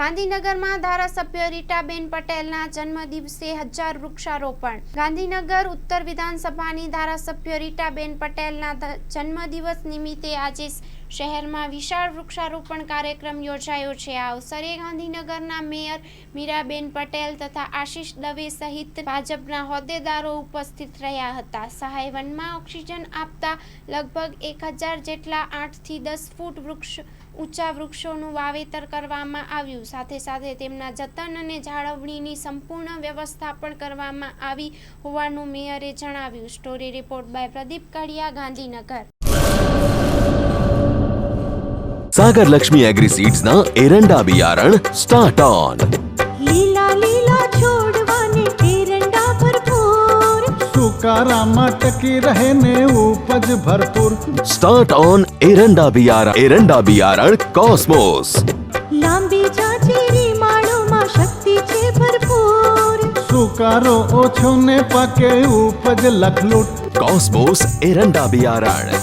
ગાંધીનગરમાં ધારાસભ્ય રીટાબેન પટેલના જન્મદિવસે 1000 વૃક્ષારોપણ। ગાંધીનગર ઉત્તર વિધાનસભાની ધારાસભ્ય રીટાબેન પટેલના જન્મદિવસ નિમિત્તે આજે શહેરમાં વિશાળ વૃક્ષારોપણ કાર્યક્રમ યોજાયો છે। આ અવસરે ગાંધીનગરના મેયર મીરાબેન પટેલ તથા આશીષ દવે સહિત ભાજપના હોદ્દેદારો ઉપસ્થિત રહ્યા હતા। સહાય વનમાં ઓક્સિજન આપતા લગભગ 1000 જેટલા 8 થી 10 ફૂટ ઊંચા વૃક્ષોનું વાવેતર કરવામાં આવ્યું। સાથે સાથે તેમના જતન અને જાળવણીની સંપૂર્ણ વ્યવસ્થા પણ કરવામાં આવી હોવાનું મેયરે જણાવ્યું। સ્ટોરી રિપોર્ટ બાય પ્રદીપ કડિયા, ગાંધીનગર। सागर लक्ष्मी एग्रीसीड्स ना एरंडा बियारण स्टार्ट ऑन। લીલા લીલા છોડવાને એરંડા ભરપૂર, સુકારામાં ટકી રહે ને ઉપજ ભરપૂર। स्टार्ट ऑन एरंडा बियारण कॉस्मोस। લાંબી જાચેરી માળોમાં શક્તિ છે ભરપૂર, સુકારો ઓછો ને પાકે ઉપજ લખલૂટ। कॉस्मोस एरंडा बियारण।